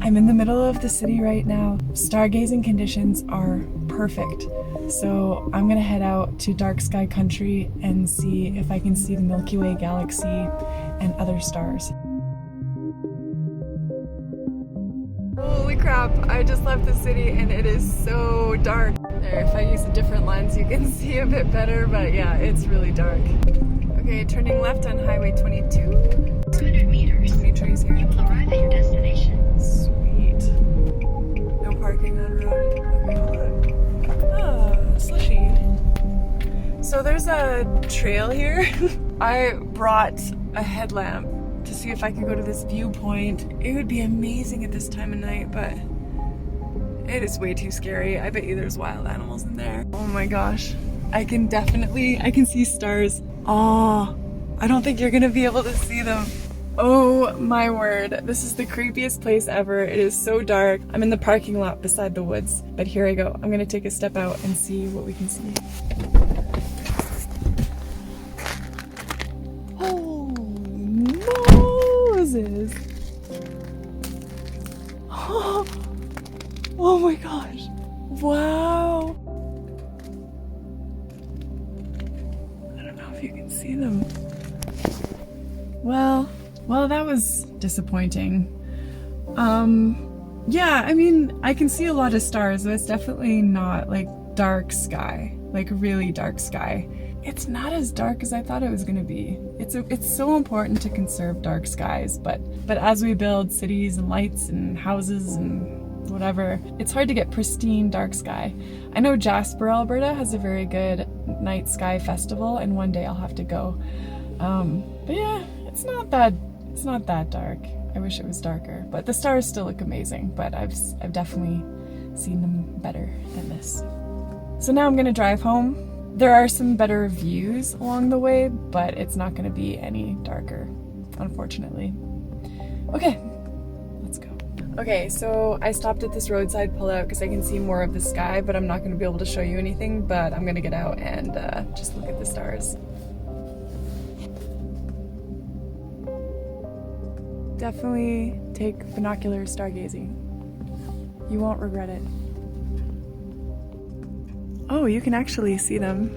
I'm in the middle of the city right now. Stargazing conditions are perfect. So I'm gonna head out to dark sky country and see if I can see the Milky Way galaxy and other stars. Holy crap, I just left the city and it is so dark. There, if I use a different lens you can see a bit better, but yeah, it's really dark. Okay, turning left on Highway 22. 200 meters. How many trees here? You will arrive at your destination. Sweet. No parking on road. Okay, hold on. Ah, slushy. So there's a trail here. I brought a headlamp to see if I could go to this viewpoint. It would be amazing at this time of night, but it is way too scary. I bet you there's wild animals in there. Oh my gosh. I can see stars. Oh, I don't think you're gonna be able to see them. Oh my word, this is the creepiest place ever. It is so dark. I'm in the parking lot beside the woods, but here I go. I'm gonna take a step out and see what we can see. Holy Moses! Oh my gosh! Wow! I don't know if you can see them. Well, that was disappointing. Yeah, I mean, I can see a lot of stars, but it's definitely not like dark sky, like really dark sky. It's not as dark as I thought it was gonna be. It's so important to conserve dark skies, but as we build cities and lights and houses and whatever, it's hard to get pristine dark sky. I know Jasper, Alberta has a very good night sky festival, and one day I'll have to go. But yeah, it's not that dark. I wish it was darker, but the stars still look amazing, but I've definitely seen them better than this. So now I'm gonna drive home. There are some better views along the way, but it's not gonna be any darker, unfortunately. Okay, let's go. Okay, so I stopped at this roadside pullout because I can see more of the sky, but I'm not gonna be able to show you anything, but I'm gonna get out and just look at the stars. Definitely take binocular stargazing. You won't regret it. Oh, you can actually see them.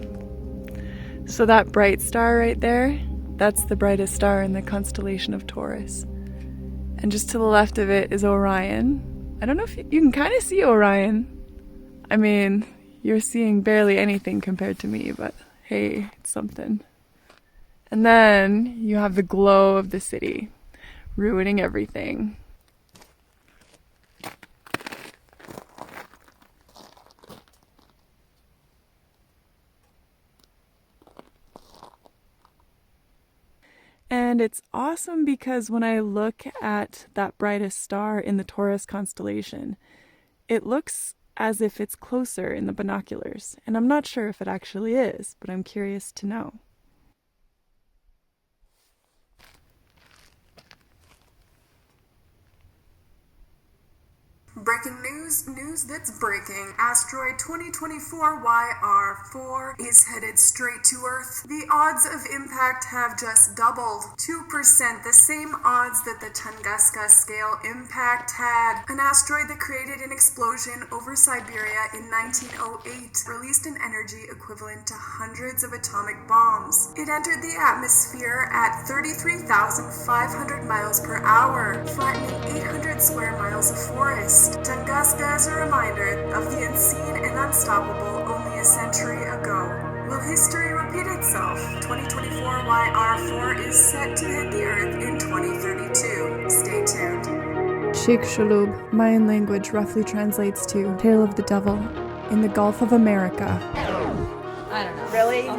So that bright star right there, that's the brightest star in the constellation of Taurus. And just to the left of it is Orion. I don't know if you can kind of see Orion. I mean, you're seeing barely anything compared to me, but hey, it's something. And then you have the glow of the city, ruining everything. And it's awesome because when I look at that brightest star in the Taurus constellation, it looks as if it's closer in the binoculars. And I'm not sure if it actually is, but I'm curious to know. Breaking news that's breaking. Asteroid 2024 YR4 is headed straight to Earth. The odds of impact have just doubled. 2%, the same odds that the Tunguska scale impact had. An asteroid that created an explosion over Siberia in 1908 released an energy equivalent to hundreds of atomic bombs. It entered the atmosphere at 33,500 miles per hour, flattening 800 square miles of forest. Tunguska is a reminder of the unseen and unstoppable only a century ago. Will history repeat itself? 2024 YR4 is set to hit the Earth in 2032. Stay tuned. Sheikh Shulub, Mayan language, roughly translates to Tail of the Devil in the Gulf of America. I don't know. Really?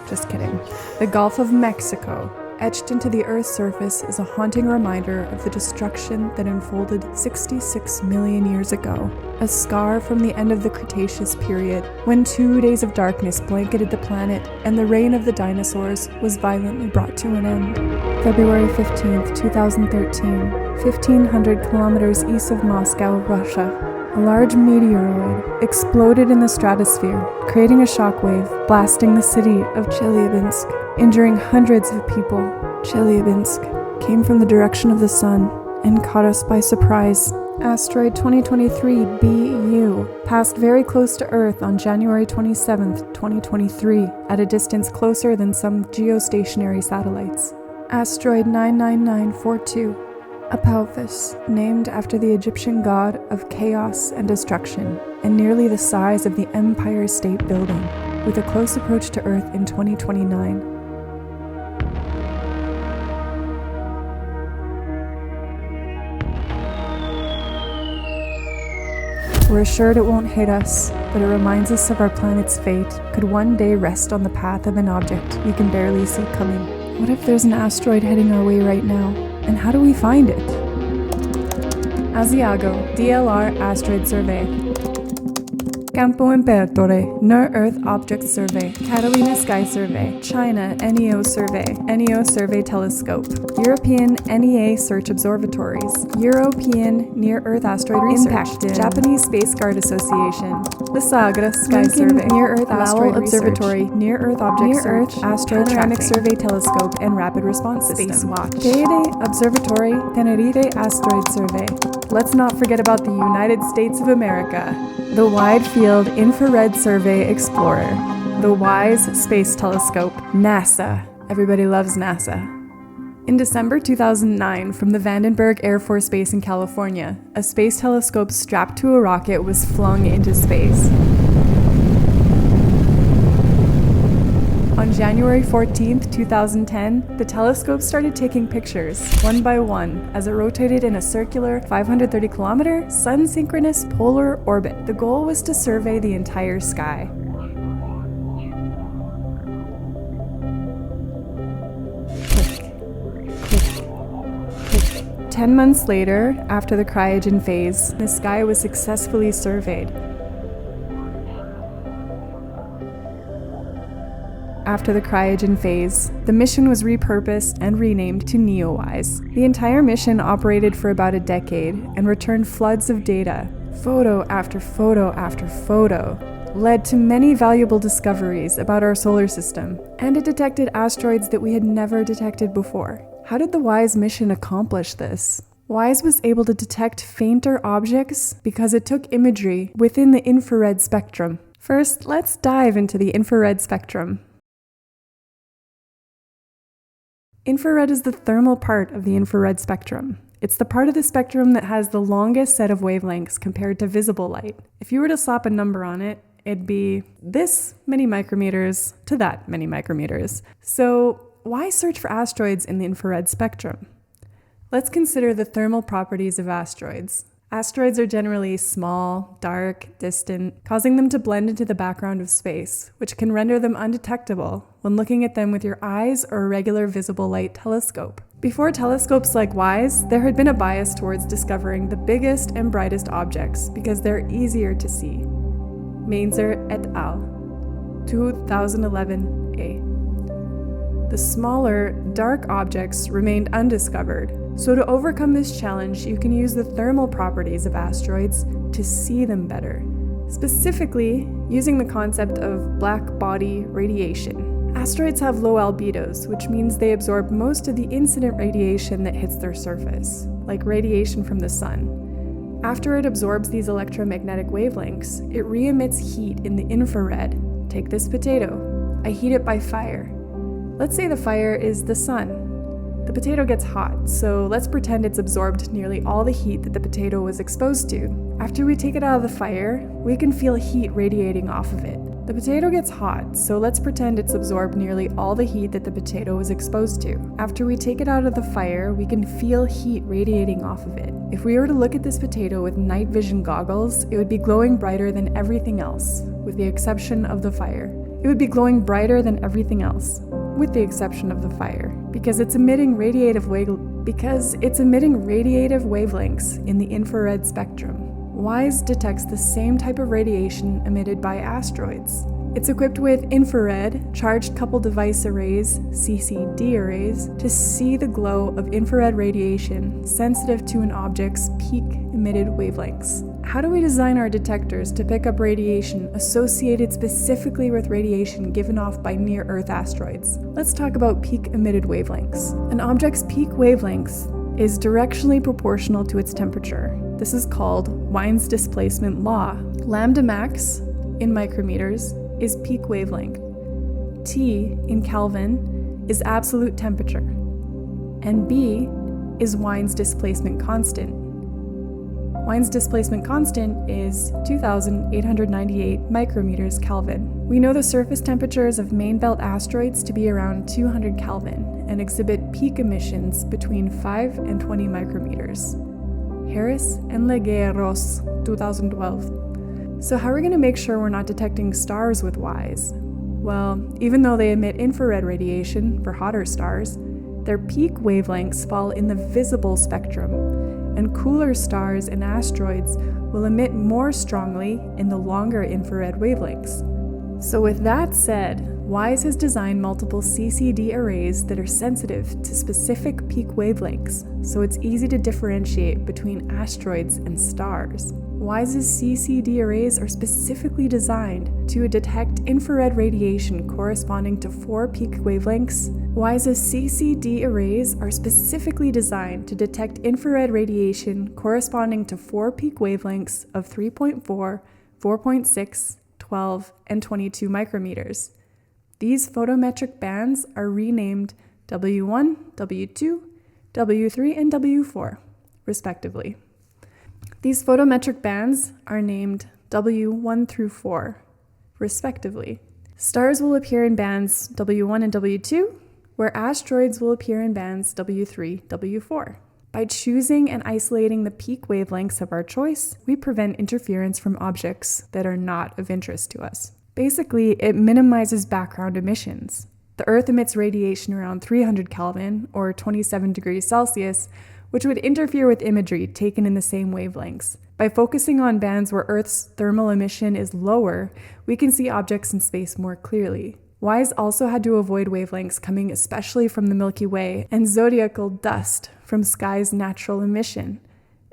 Just kidding. The Gulf of Mexico, etched into the Earth's surface, is a haunting reminder of the destruction that unfolded 66 million years ago. A scar from the end of the Cretaceous period, when 2 days of darkness blanketed the planet and the reign of the dinosaurs was violently brought to an end. February 15th, 2013, 1,500 kilometers east of Moscow, Russia. a large meteoroid exploded in the stratosphere, creating a shockwave, blasting the city of Chelyabinsk, injuring hundreds of people. Chelyabinsk came from the direction of the sun and caught us by surprise. Asteroid 2023 BU passed very close to Earth on January 27, 2023, at a distance closer than some geostationary satellites. Asteroid 99942, Apophis, named after the Egyptian god of chaos and destruction, and nearly the size of the Empire State Building, with a close approach to Earth in 2029. We're assured it won't hit us, but it reminds us of our planet's fate could one day rest on the path of an object we can barely see coming. What if there's an asteroid heading our way right now? And how do we find it? Asiago, DLR Asteroid Survey. Campo Imperatore, Near-Earth Object Survey. Catalina Sky Survey. China, NEO Survey. NEO Survey Telescope. European NEA Search Observatories. European Near-Earth Asteroid Research. Japanese Space Guard Association. Lysagra Sky Survey. Near-Earth Asteroid Observatory. Near-Earth Object Search. Asteroid Panoramic Survey Telescope and Rapid Response System. Space Watch. Teide Observatory. Tenerife Asteroid Survey. Let's not forget about the United States of America. The Wide Field Infrared Survey Explorer, the WISE Space Telescope, NASA. Everybody loves NASA. In December 2009, from the Vandenberg Air Force Base in California, a space telescope strapped to a rocket was flung into space. On January 14, 2010, the telescope started taking pictures, one by one, as it rotated in a circular 530-kilometer, sun-synchronous polar orbit. The goal was to survey the entire sky. Click. 10 months later, after the cryogen phase, the sky was successfully surveyed. After the cryogen phase, the mission was repurposed and renamed to NEOWISE. The entire mission operated for about a decade and returned floods of data. Photo after photo after photo led to many valuable discoveries about our solar system, and it detected asteroids that we had never detected before. How did the WISE mission accomplish this? WISE was able to detect fainter objects because it took imagery within the infrared spectrum. First, let's dive into the infrared spectrum. Infrared is the thermal part of the infrared spectrum. It's the part of the spectrum that has the longest set of wavelengths compared to visible light. If you were to slap a number on it, it'd be this many micrometers to that many micrometers. So why search for asteroids in the infrared spectrum? Let's consider the thermal properties of asteroids. Asteroids are generally small, dark, distant, causing them to blend into the background of space, which can render them undetectable when looking at them with your eyes or a regular visible light telescope. Before telescopes like WISE, there had been a bias towards discovering the biggest and brightest objects because they're easier to see. Mainzer et al. 2011a. The smaller, dark objects remained undiscovered. So to overcome this challenge, you can use the thermal properties of asteroids to see them better, specifically using the concept of black body radiation. Asteroids have low albedos, which means they absorb most of the incident radiation that hits their surface, like radiation from the sun. After it absorbs these electromagnetic wavelengths, it re-emits heat in the infrared. Take this potato. I heat it by fire. Let's say the fire is the sun. The potato gets hot, so let's pretend it's absorbed nearly all the heat that the potato was exposed to. After we take it out of the fire, we can feel heat radiating off of it. The potato gets hot, so let's pretend it's absorbed nearly all the heat that the potato was exposed to. After we take it out of the fire, we can feel heat radiating off of it. If we were to look at this potato with night vision goggles, it would be glowing brighter than everything else, with the exception of the fire. It would be glowing brighter than everything else, with the exception of the fire, because it's emitting radiative wavelengths in the infrared spectrum. WISE detects the same type of radiation emitted by asteroids. It's equipped with infrared, charged coupled device arrays, CCD arrays, to see the glow of infrared radiation sensitive to an object's peak emitted wavelengths. how do we design our detectors to pick up radiation associated specifically with radiation given off by near-Earth asteroids? Let's talk about peak emitted wavelengths. An object's peak wavelength is directionally proportional to its temperature. This is called Wien's displacement law. Lambda max, in micrometers, is peak wavelength. T, in Kelvin, is absolute temperature. And B is Wien's displacement constant. Wien's displacement constant is 2,898 micrometers Kelvin. We know the surface temperatures of main belt asteroids to be around 200 Kelvin and exhibit peak emissions between 5 and 20 micrometers. Harris and Legueros, 2012. So how are we going to make sure we're not detecting stars with WISE? Well, even though they emit infrared radiation for hotter stars, their peak wavelengths fall in the visible spectrum, and cooler stars and asteroids will emit more strongly in the longer infrared wavelengths. So with that said, WISE has designed multiple CCD arrays that are sensitive to specific peak wavelengths, so it's easy to differentiate between asteroids and stars. WISE's CCD arrays are specifically designed to detect infrared radiation corresponding to 4 peak wavelengths. WISE's CCD arrays are specifically designed to detect infrared radiation corresponding to 4 peak wavelengths of 3.4, 4.6, 12, and 22 micrometers. These photometric bands are renamed W1, W2, W3, and W4, respectively. These photometric bands are named W1 through 4, respectively. Stars will appear in bands W1 and W2, where asteroids will appear in bands W3, W4. By choosing and isolating the peak wavelengths of our choice, we prevent interference from objects that are not of interest to us. Basically, it minimizes background emissions. The Earth emits radiation around 300 Kelvin, or 27 degrees Celsius, which would interfere with imagery taken in the same wavelengths. By focusing on bands where Earth's thermal emission is lower, we can see objects in space more clearly. WISE also had to avoid wavelengths coming especially from the Milky Way and zodiacal dust from sky's natural emission.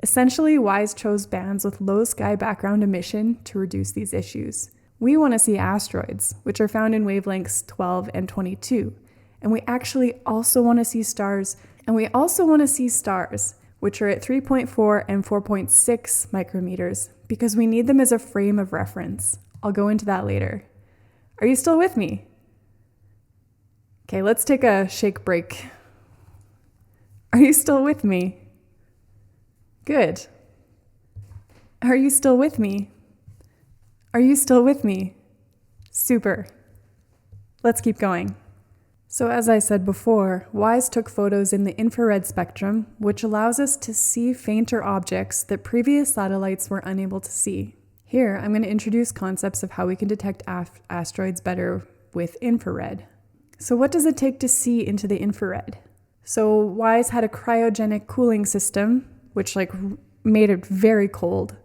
Essentially, WISE chose bands with low sky background emission to reduce these issues. We want to see asteroids, which are found in wavelengths 12 and 22, and we actually also want to see stars, which are at 3.4 and 4.6 micrometers, because we need them as a frame of reference. I'll go into that later. Are you still with me? Okay, let's take a shake break. Are you still with me? Good. Are you still with me? Are you still with me? Super. Let's keep going. So as I said before, WISE took photos in the infrared spectrum, which allows us to see fainter objects that previous satellites were unable to see. Here, I'm going to introduce concepts of how we can detect asteroids better with infrared. So what does it take to see into the infrared? So WISE had a cryogenic cooling system, which made it very cold,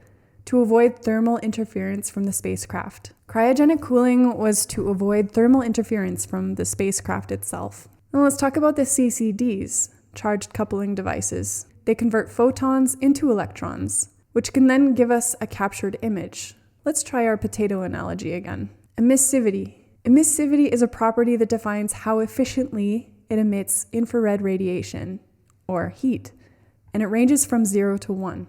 to avoid thermal interference from the spacecraft. Cryogenic cooling was to avoid thermal interference from the spacecraft itself. Now let's talk about the CCDs, charged coupling devices. They convert photons into electrons, which can then give us a captured image. Let's try our potato analogy again. Emissivity. Emissivity is a property that defines how efficiently it emits infrared radiation, or heat, and it ranges from 0 to 1.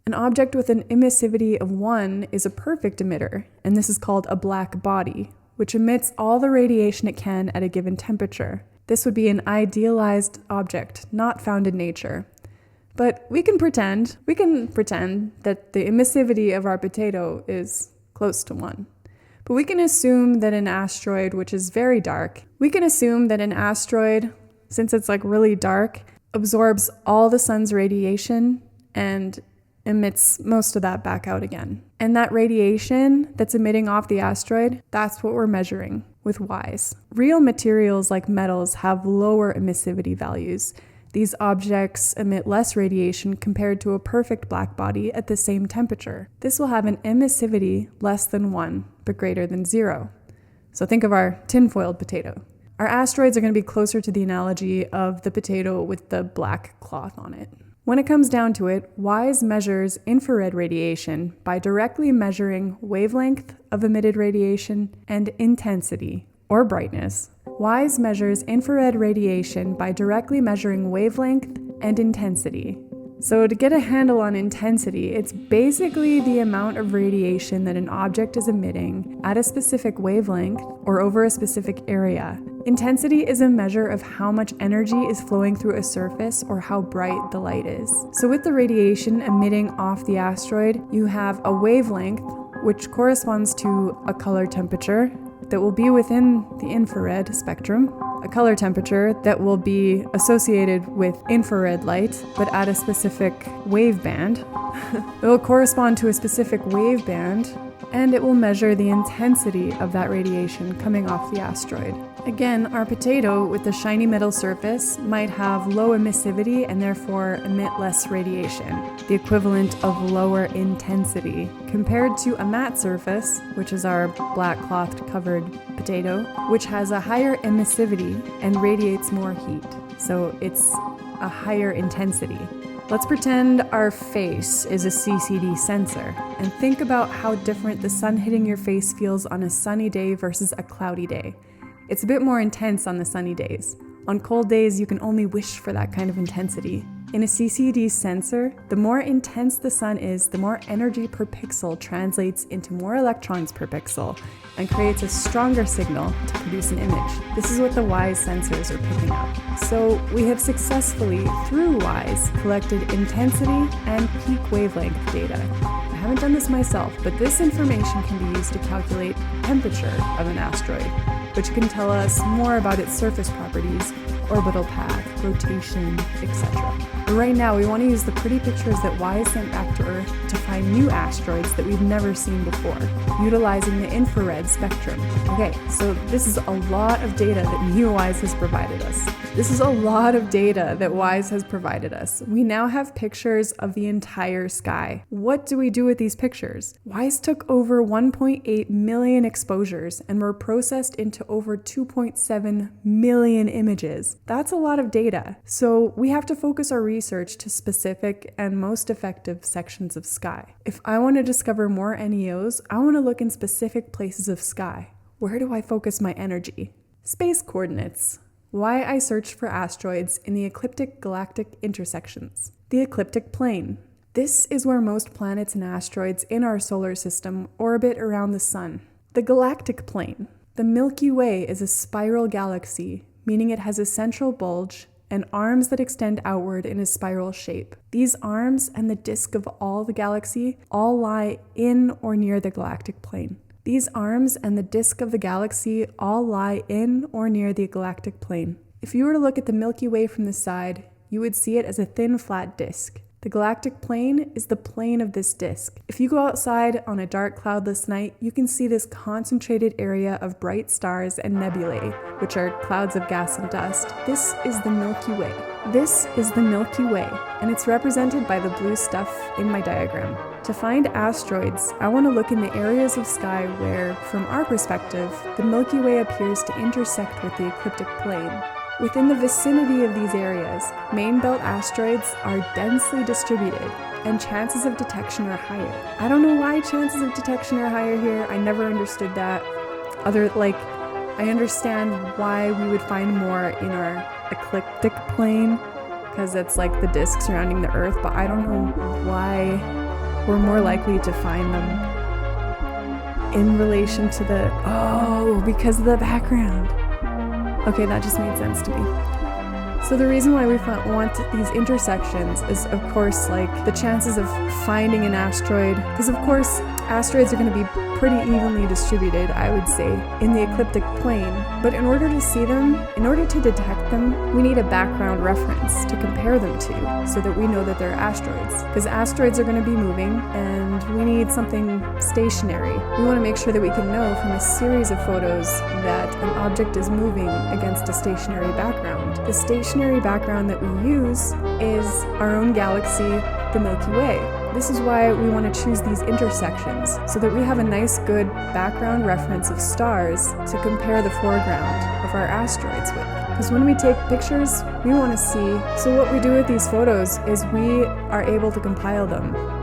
An object with an emissivity of 1 is a perfect emitter, and this is called a black body, which emits all the radiation it can at a given temperature. This would be an idealized object, not found in nature. But we can pretend that the emissivity of our potato is close to 1. But we can assume that an asteroid, which is very dark, since it's really dark, absorbs all the sun's radiation and emits most of that back out again. And that radiation that's emitting off the asteroid, that's what we're measuring with WISE. Real materials like metals have lower emissivity values. These objects emit less radiation compared to a perfect black body at the same temperature. This will have an emissivity less than 1, but greater than 0. So think of our tinfoiled potato. Our asteroids are going to be closer to the analogy of the potato with the black cloth on it. When it comes down to it, WISE measures infrared radiation by directly measuring wavelength of emitted radiation and intensity, or brightness. WISE measures infrared radiation by directly measuring wavelength and intensity. So to get a handle on intensity, it's basically the amount of radiation that an object is emitting at a specific wavelength or over a specific area. Intensity is a measure of how much energy is flowing through a surface or how bright the light is. So with the radiation emitting off the asteroid, you have a wavelength, which corresponds to a color temperature that will be within the infrared spectrum, a color temperature that will be associated with infrared light, but at a specific wave band. It will correspond to a specific wave band, and it will measure the intensity of that radiation coming off the asteroid. Again, our potato with the shiny metal surface might have low emissivity and therefore emit less radiation, the equivalent of lower intensity, compared to a matte surface, which is our black cloth covered potato, which has a higher emissivity and radiates more heat. So it's a higher intensity. Let's pretend our face is a CCD sensor and think about how different the sun hitting your face feels on a sunny day versus a cloudy day. It's a bit more intense on the sunny days. On cold days, you can only wish for that kind of intensity. In a CCD sensor, the more intense the sun is, the more energy per pixel translates into more electrons per pixel and creates a stronger signal to produce an image. This is what the WISE sensors are picking up. So we have successfully, through WISE, collected intensity and peak wavelength data. I haven't done this myself, but this information can be used to calculate temperature of an asteroid, which can tell us more about its surface properties, orbital path, rotation, etc. But right now, we want to use the pretty pictures that WISE sent back to Earth to find new asteroids that we've never seen before, utilizing the infrared spectrum. Okay, so this is a lot of data that WISE has provided us. We now have pictures of the entire sky. What do we do with these pictures? WISE took over 1.8 million exposures and were processed into over 2.7 million images. That's a lot of data. So we have to focus our research to specific and most effective sections of sky. If I want to discover more NEOs, I want to look in specific places of sky. Where do I focus my energy? Space coordinates. Why I searched for asteroids in the ecliptic galactic intersections. The ecliptic plane. This is where most planets and asteroids in our solar system orbit around the sun. The galactic plane. The Milky Way is a spiral galaxy, meaning it has a central bulge and arms that extend outward in a spiral shape. These arms and the disk of all the galaxy all lie in or near the galactic plane. These arms and the disk of the galaxy all lie in or near the galactic plane. If you were to look at the Milky Way from the side, you would see it as a thin, flat disk. The galactic plane is the plane of this disk. If you go outside on a dark, cloudless night, you can see this concentrated area of bright stars and nebulae, which are clouds of gas and dust. This is the Milky Way. And it's represented by the blue stuff in my diagram. To find asteroids, I want to look in the areas of sky where, from our perspective, the Milky Way appears to intersect with the ecliptic plane. Within the vicinity of these areas, main belt asteroids are densely distributed, and chances of detection are higher. I don't know why chances of detection are higher here. I never understood that. I understand why we would find more in our ecliptic plane, because it's like the disk surrounding the Earth, but I don't know why we're more likely to find them in relation to because of the background. Okay, that just made sense to me. So the reason why we want these intersections is, of course, the chances of finding an asteroid, because of course asteroids are going to be pretty evenly distributed, I would say, in the ecliptic plane. But in order to see them, in order to detect them, we need a background reference to compare them to so that we know that they're asteroids. Because asteroids are going to be moving and we need something stationary. We want to make sure that we can know from a series of photos that an object is moving against a stationary background. The stationary background that we use is our own galaxy, the Milky Way. This is why we want to choose these intersections, so that we have a nice, good background reference of stars to compare the foreground of our asteroids with. Because when we take pictures, we want to see. So what we do with these photos is we are able to compile them